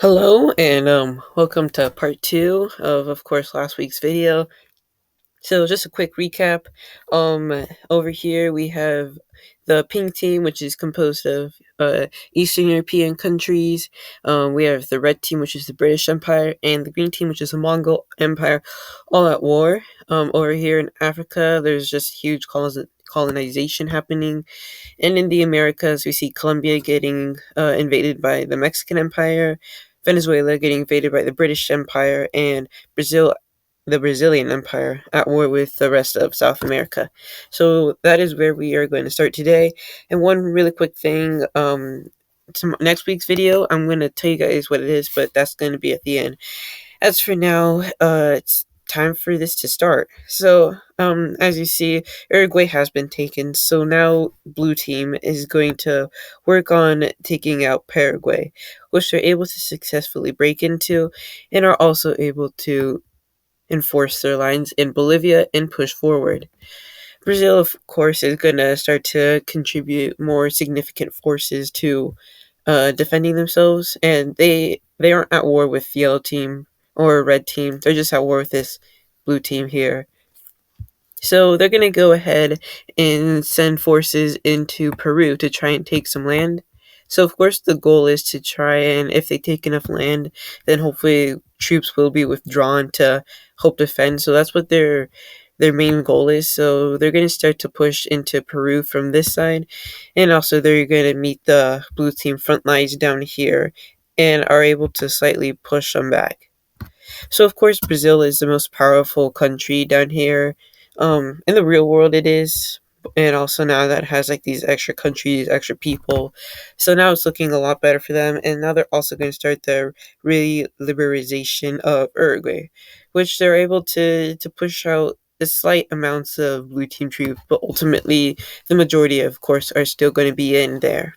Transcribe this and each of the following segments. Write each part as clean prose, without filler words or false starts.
Hello and welcome to part two of course last week's video. So just a quick recap. Over here we have the pink team, which is composed of Eastern European countries. We have the red team, which is the British Empire, and the green team, which is the Mongol Empire, all at war. Over here in Africa, there's just huge colonization happening, and in the Americas, we see Colombia getting invaded by the Mexican Empire, Venezuela getting invaded by the British Empire, and Brazil, the Brazilian Empire, at war with the rest of South America. So that is where we are going to start today. And one really quick thing, next week's video, I'm going to tell you guys what it is, but that's going to be at the end. As for now, it's time for this to start. So, as you see, Uruguay has been taken. So now Blue Team is going to work on taking out Paraguay, which they're able to successfully break into, and are also able to enforce their lines in Bolivia and push forward. Brazil, of course, is going to start to contribute more significant forces to defending themselves, and they aren't at war with the yellow team or red team. They're just at war with this blue team here. So they're gonna go ahead and send forces into Peru to try and take some land. So of course the goal is to try and, if they take enough land, then hopefully troops will be withdrawn to help defend. So that's what their main goal is. So they're gonna start to push into Peru from this side, and also they're gonna meet the blue team front lines down here and are able to slightly push them back. So of course Brazil is the most powerful country down here. In the real world it is. And also now that it has like these extra countries, extra people. So now it's looking a lot better for them. And now they're also going to start the really liberalization of Uruguay, which they're able to push out the slight amounts of blue team troops, but ultimately the majority of course are still going to be in there.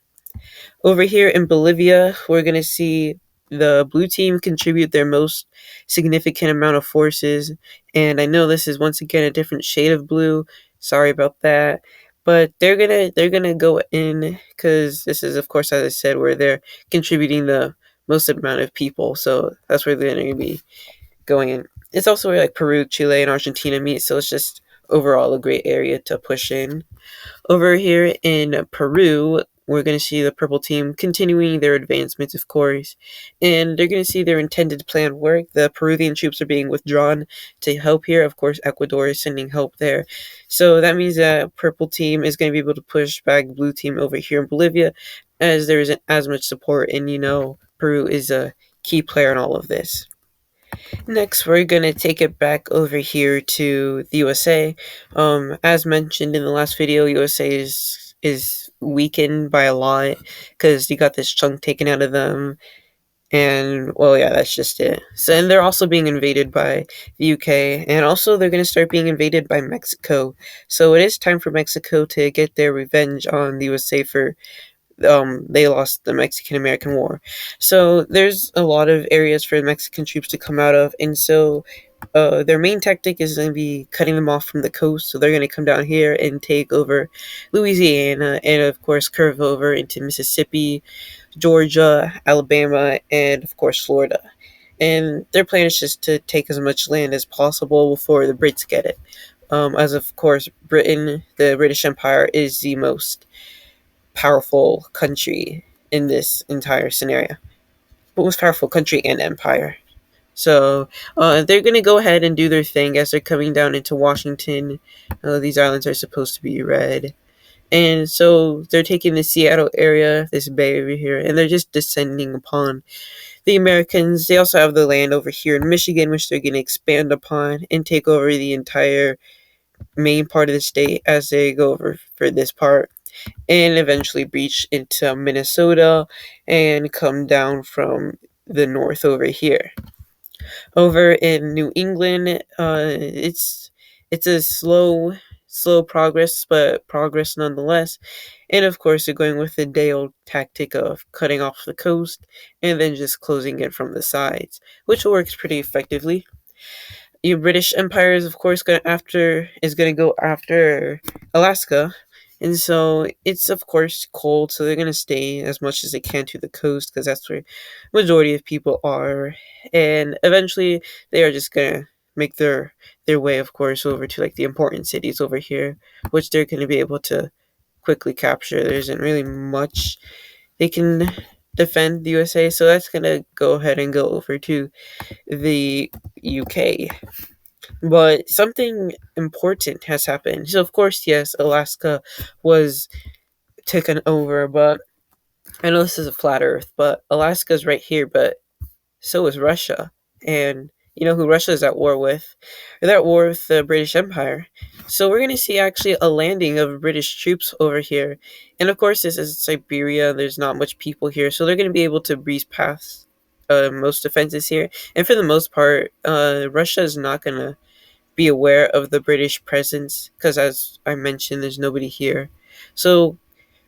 Over here in Bolivia, we're going to see the blue team contribute their most significant amount of forces. And I know this is once again a different shade of blue. Sorry about that. But they're gonna go in because this is, of course, as I said, where they're contributing the most amount of people. So that's where they're gonna be going in. It's also where like Peru, Chile, and Argentina meet. So it's just overall a great area to push in. Over here in Peru, we're going to see the purple team continuing their advancements, of course, and they're going to see their intended plan work. The Peruvian troops are being withdrawn to help here. Of course, Ecuador is sending help there. So that means that purple team is going to be able to push back blue team over here in Bolivia, as there isn't as much support, and Peru is a key player in all of this. Next, we're going to take it back over here to the USA. As mentioned in the last video, USA is weakened by a lot because you got this chunk taken out of them. And, well, yeah, that's just it. So, and they're also being invaded by the UK, and also they're going to start being invaded by Mexico. So it is time for Mexico to get their revenge on the USA for they lost the Mexican-American War. So there's a lot of areas for the Mexican troops to come out of, and so their main tactic is going to be cutting them off from the coast. So they're going to come down here and take over Louisiana, and of course curve over into Mississippi, Georgia, Alabama, and of course Florida. And their plan is just to take as much land as possible before the Brits get it. As of course Britain, the British Empire, is the most powerful country in this entire scenario. Most powerful country and empire. So they're going to go ahead and do their thing as they're coming down into Washington. These islands are supposed to be red. And so they're taking the Seattle area, this bay over here, and they're just descending upon the Americans. They also have the land over here in Michigan, which they're going to expand upon and take over the entire main part of the state as they go over for this part, and eventually breach into Minnesota and come down from the north over here. Over in New England, it's a slow progress, but progress nonetheless. And of course, they're going with the day old tactic of cutting off the coast and then just closing it from the sides, which works pretty effectively. Your British Empire is of course going to go after Alaska, And so it's of course cold, so they're gonna stay as much as they can to the coast because that's where majority of people are. And eventually they are just gonna make their way, of course, over to like the important cities over here, which they're gonna be able to quickly capture. There isn't really much they can defend the USA, so that's gonna go ahead and go over to the UK. But something important has happened. So of course, yes, Alaska was taken over, but I know this is a flat Earth, but Alaska's right here, but so is Russia. And you know who Russia is at war with? They're at war with the British Empire. So we're going to see actually a landing of British troops over here. And of course, this is Siberia. There's not much people here. So they're going to be able to breeze past most defenses here. And for the most part, Russia is not going to be aware of the British presence because, as I mentioned, there's nobody here. So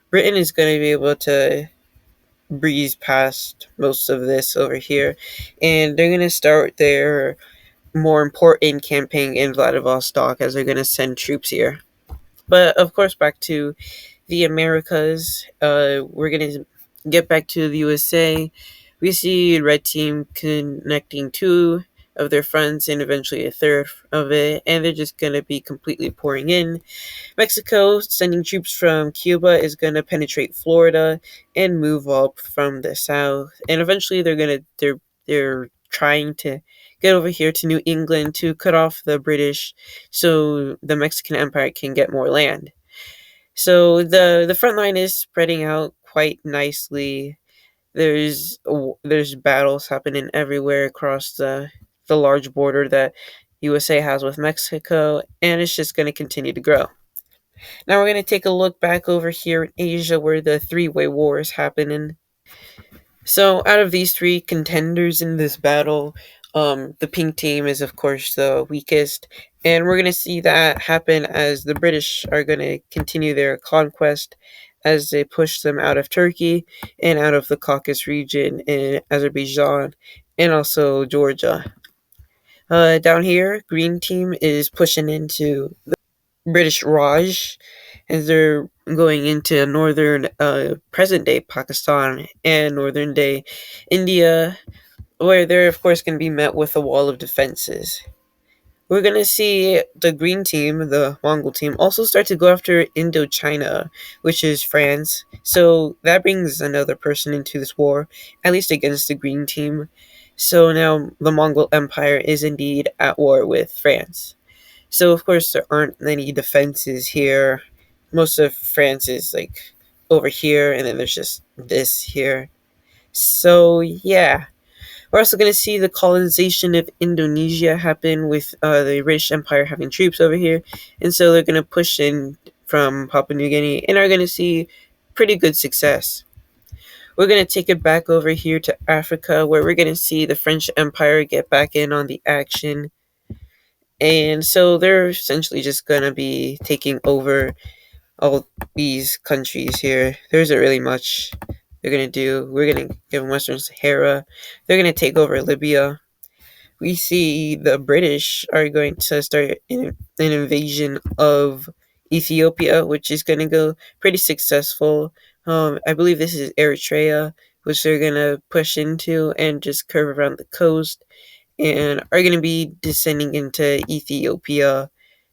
Britain is going to be able to breeze past most of this over here, and they're going to start their more important campaign in Vladivostok as they're going to send troops here. But of course, back to the Americas, we're going to get back to the USA. We see Red Team connecting two of their fronts and eventually a third of it, and they're just going to be completely pouring in. Mexico sending troops from Cuba is going to penetrate Florida and move up from the south, and eventually they're trying to get over here to New England to cut off the British, so the Mexican Empire can get more land. So the front line is spreading out quite nicely. There's battles happening everywhere across the large border that USA has with Mexico, and it's just going to continue to grow. Now we're going to take a look back over here in Asia where the three-way war is happening. So out of these three contenders in this battle, the pink team is of course the weakest, and we're going to see that happen as the British are going to continue their conquest as they push them out of Turkey and out of the Caucasus region in Azerbaijan and also Georgia. Down here, green team is pushing into British Raj, as they're going into northern present day Pakistan and northern day India, where they're of course going to be met with a wall of defenses. We're going to see the green team, the Mongol team, also start to go after Indochina, which is France. So that brings another person into this war, at least against the green team. So now the Mongol Empire is indeed at war with France. So of course there aren't any defenses here. Most of France is like over here, and then there's just this here. So yeah, we're also going to see the colonization of Indonesia happen with the British Empire having troops over here, and so they're going to push in from Papua New Guinea and are going to see pretty good success. We're going to take it back over here to Africa, where we're going to see the French Empire get back in on the action. And so they're essentially just going to be taking over all these countries here. There isn't really much they're going to do. We're going to give them Western Sahara. They're going to take over Libya. We see the British are going to start an invasion of Ethiopia, which is going to go pretty successful. I believe this is Eritrea, which they're going to push into and just curve around the coast and are going to be descending into Ethiopia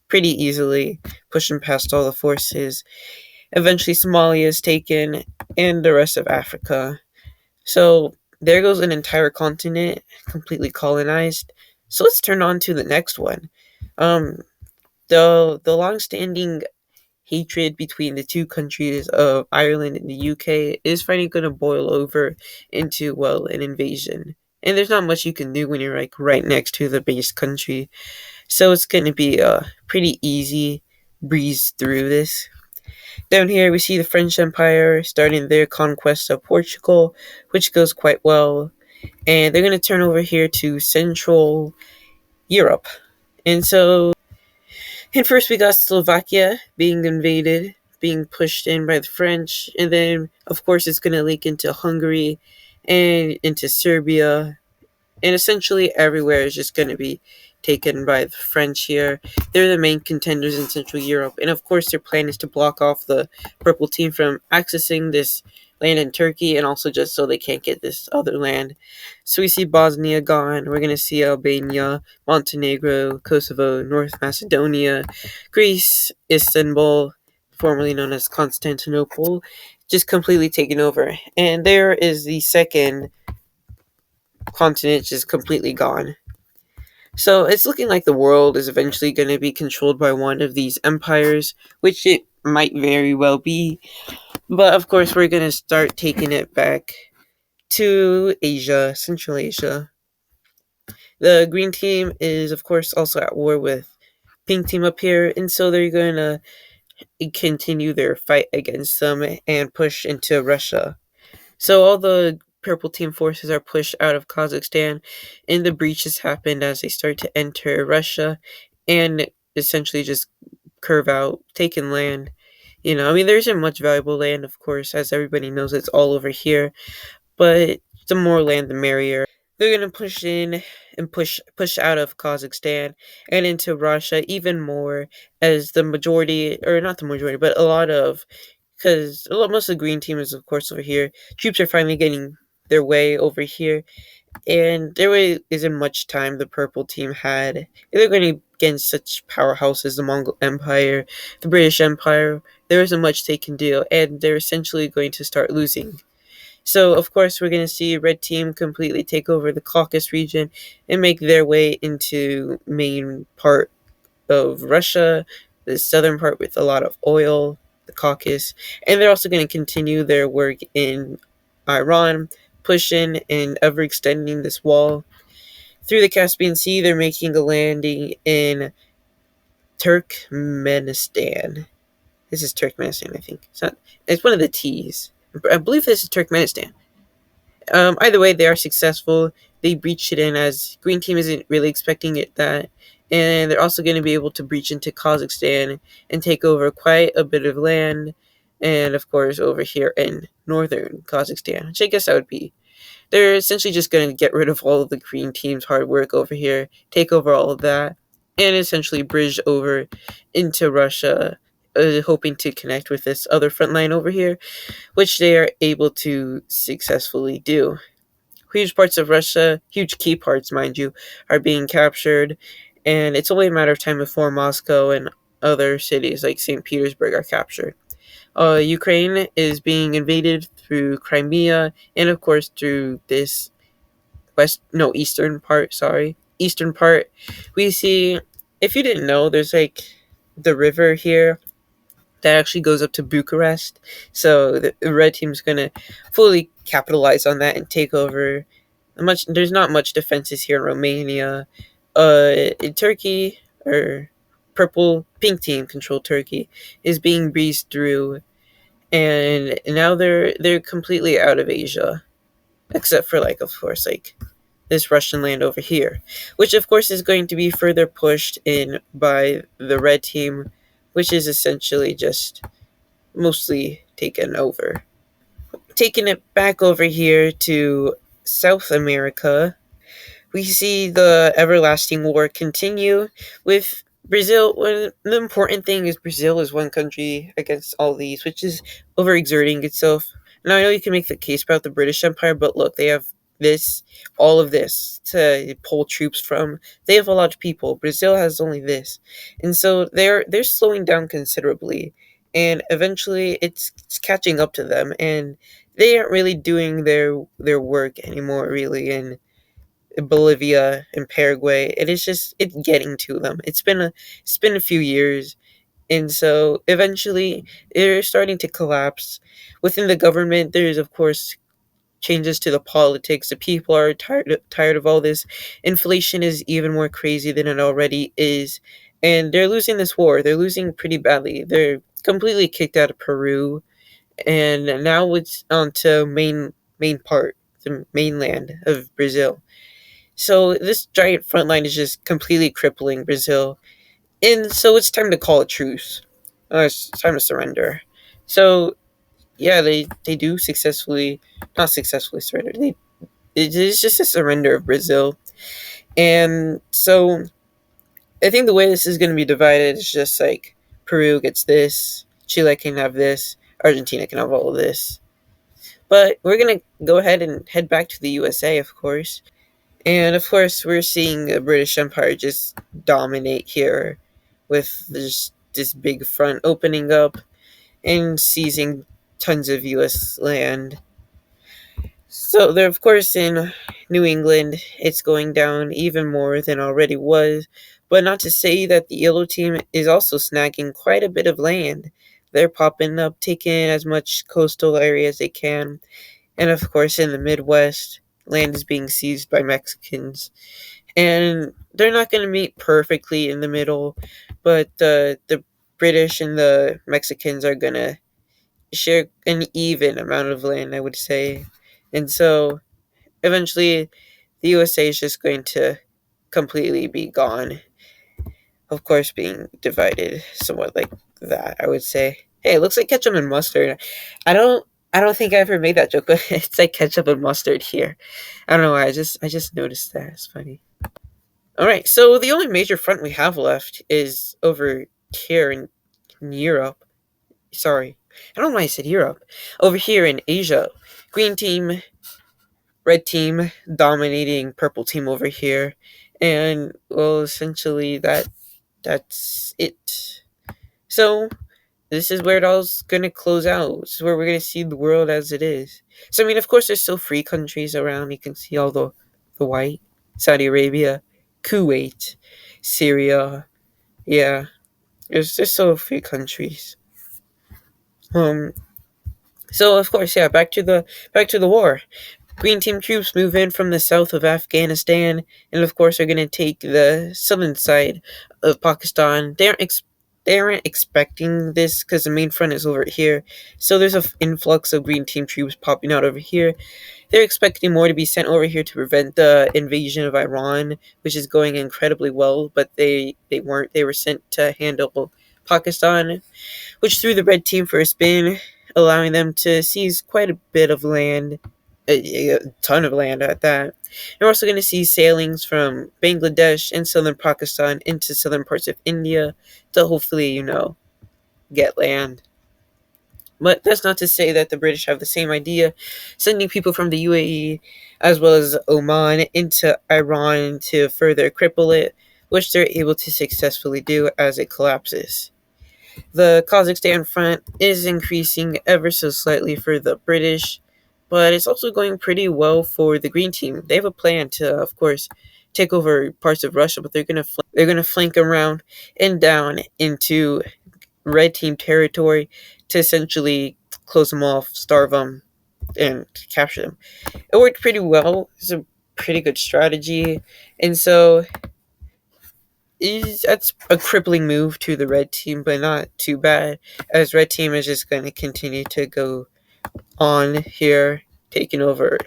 pretty easily, pushing past all the forces. Eventually, Somalia is taken, and the rest of Africa. So there goes an entire continent completely colonized. So let's turn on to the next one. Um, the long-standing hatred between the two countries of Ireland and the UK is finally going to boil over into, well, an invasion. And there's not much you can do when you're like right next to the base country. So it's going to be a pretty easy breeze through this. Down here we see the French Empire starting their conquest of Portugal, which goes quite well. And they're going to turn over here to Central Europe. And so, and first we got Slovakia being invaded, being pushed in by the French. And then, of course, it's going to leak into Hungary and into Serbia and essentially everywhere is just going to be taken by the French here. They're the main contenders in Central Europe, and of course their plan is to block off the purple team from accessing this land in Turkey, and also just so they can't get this other land. So we see Bosnia gone. We're going to see Albania, Montenegro, Kosovo, North Macedonia, Greece, Istanbul, formerly known as Constantinople, just completely taken over. And there is the second continent just completely gone. So it's looking like the world is eventually going to be controlled by one of these empires, which it might very well be. But of course, we're going to start taking it back to Asia, Central Asia. The green team is, of course, also at war with pink team up here, and so they're going to continue their fight against them and push into Russia. So all the purple team forces are pushed out of Kazakhstan, and the breaches happened as they start to enter Russia and essentially just curve out, taking land. I mean, there isn't much valuable land, of course, as everybody knows, it's all over here, but the more land, the merrier. They're gonna push in and push out of Kazakhstan and into Russia even more, as the majority, or not the majority, but a lot of, because most of the green team is of course over here. Troops are finally getting their way over here, and there really isn't much time the purple team had. They're going against such powerhouses as the Mongol Empire, the British Empire. There isn't much they can do, and they're essentially going to start losing. So, of course, we're going to see Red Team completely take over the Caucasus region and make their way into main part of Russia, the southern part with a lot of oil, the Caucasus, and they're also going to continue their work in Iran, pushing and ever extending this wall through the Caspian Sea. They're making a landing in Turkmenistan. This is Turkmenistan, I think. It's one of the T's. I believe this is Turkmenistan. Either way, they are successful. They breach it in, as green team isn't really expecting it that, and they're also going to be able to breach into Kazakhstan and take over quite a bit of land, and of course over here in northern Kazakhstan, which I guess that would be. They're essentially just going to get rid of all of the green team's hard work over here, take over all of that, and essentially bridge over into Russia, hoping to connect with this other front line over here, which they are able to successfully do. Huge parts of Russia, huge key parts, mind you, are being captured, and it's only a matter of time before Moscow and other cities like St. Petersburg are captured. Ukraine is being invaded through Crimea, and of course through this eastern part. We see, if you didn't know, there's like the river here that actually goes up to Bucharest. So the red team's gonna fully capitalize on that and take over. There's not much defenses here in Romania. In Turkey, or pink team controlled Turkey, is being breezed through, and now they're completely out of Asia, except for, like, of course, like this Russian land over here, which of course is going to be further pushed in by the red team, which is essentially just mostly taken over. Taking it back over here to South America, we see the everlasting war continue with Brazil. Well, the important thing is Brazil is one country against all these, which is overexerting itself. Now, I know you can make the case about the British Empire, but look, they have all of this to pull troops from. They have a lot of people. Brazil has only this, and so they're slowing down considerably, and eventually it's catching up to them, and they aren't really doing their work anymore, really, in Bolivia and Paraguay. It's getting to them. It's been a few years, and so eventually they're starting to collapse. Within the government, there's of course changes to the politics. The people are tired of all this. Inflation is even more crazy than it already is, and they're losing this war. They're losing pretty badly. They're completely kicked out of Peru, and now it's on to main part, the mainland of Brazil. So this giant front line is just completely crippling Brazil, and so it's time to call a truce. It's time to surrender. So yeah, they do successfully, not successfully surrender. it is just a surrender of Brazil. And so I think the way this is going to be divided is just like Peru gets this, Chile can have this, Argentina can have all of this. But we're going to go ahead and head back to the USA, of course. And of course, we're seeing the British Empire just dominate here with this big front opening up and seizing tons of US land. So they're of course in New England. It's going down even more than already was, but not to say that the yellow team is also snagging quite a bit of land. They're popping up, taking as much coastal area as they can, and of course in the Midwest, land is being seized by Mexicans, and they're not going to meet perfectly in the middle, but the British and the Mexicans are going to share an even amount of land, I would say, and so eventually the USA is just going to completely be gone. Of course, being divided somewhat like that, I would say. Hey, it looks like ketchup and mustard. I don't I don't think I ever made that joke, but it's like ketchup and mustard here. I don't know why. I just noticed that. It's funny. All right, so the only major front we have left is over here in Europe. Sorry, I don't know why I said Europe. Over here in Asia, green team, red team dominating purple team over here, and well, essentially that's it. So this is where it all's gonna close out. This is where we're gonna see the world as it is. So I mean, of course, there's still free countries around. You can see all the white Saudi Arabia, Kuwait, Syria. Yeah, there's still free countries. Um. So of course, yeah. Back to the war. Green team troops move in from the south of Afghanistan, and of course are going to take the southern side of Pakistan. They aren't expecting this because the main front is over here. So there's an influx of green team troops popping out over here. They're expecting more to be sent over here to prevent the invasion of Iran, which is going incredibly well. But they weren't. They were sent to handle Pakistan, which threw the red team for a spin, allowing them to seize quite a bit of land, a ton of land at that. You're also going to see sailings from Bangladesh and southern Pakistan into southern parts of India to hopefully, get land. But that's not to say that the British have the same idea, sending people from the UAE as well as Oman into Iran to further cripple it, which they're able to successfully do as it collapses. The Kazakhstan front is increasing ever so slightly for the British, but it's also going pretty well for the Green Team. They have a plan to, of course, take over parts of Russia, but they're gonna flank around and down into Red Team territory to essentially close them off, starve them, and capture them. It worked pretty well. It's a pretty good strategy, and so that's a crippling move to the red team, but not too bad, as red team is just going to continue to go on here, taking over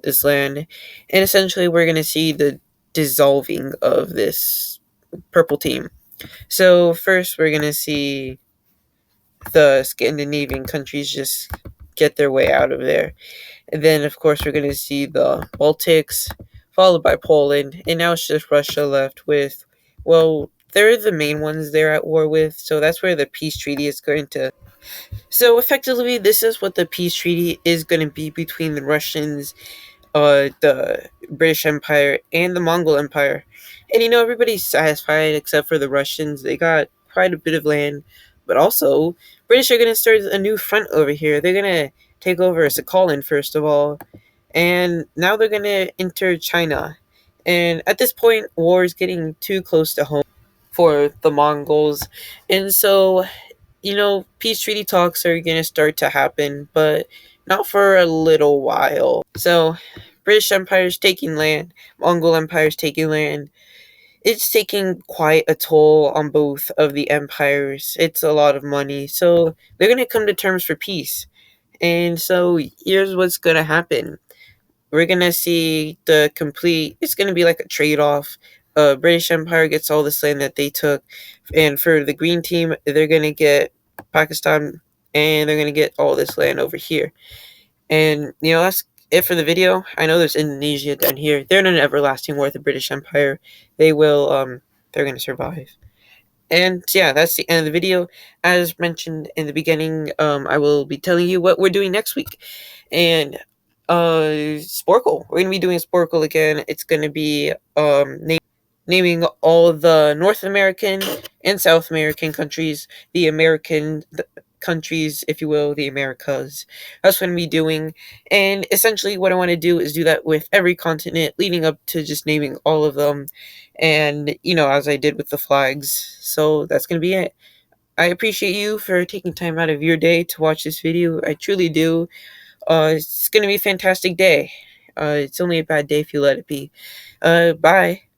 this land, and essentially we're going to see the dissolving of this purple team. So first we're going to see the Scandinavian countries just get their way out of there. And then, of course, we're going to see the Baltics, followed by Poland, and now it's just Russia left with, well, they're the main ones they're at war with, so that's where the peace treaty is going to. So, effectively, this is what the peace treaty is going to be between the Russians, the British Empire, and the Mongol Empire. And everybody's satisfied except for the Russians. They got quite a bit of land, but also, British are going to start a new front over here. They're going to take over Sakhalin, first of all, and now they're going to enter China. And at this point, war is getting too close to home for the Mongols. And so, peace treaty talks are going to start to happen, but not for a little while. So, British Empire's taking land, Mongol Empire's taking land. It's taking quite a toll on both of the empires. It's a lot of money. So, they're going to come to terms for peace. And so, here's what's going to happen. We're gonna see it's gonna be like a trade-off. British Empire gets all this land that they took, and for the green team, they're gonna get Pakistan, and they're gonna get all this land over here. And it for the video. I know there's Indonesia down here. They're in an everlasting war with the British Empire. They will, they're going to survive. And yeah, that's the end of the video. As mentioned in the beginning, I will be telling you what we're doing next week. And Sporkle. We're gonna be doing Sporkle again. It's gonna be naming all the North American and South American countries, the American countries, if you will, the Americas. That's what I'm gonna be doing. And essentially what I want to do is do that with every continent, leading up to just naming all of them. And as I did with the flags. So that's gonna be it. I appreciate you for taking time out of your day to watch this video. I truly do. It's gonna be a fantastic day. It's only a bad day if you let it be. Bye.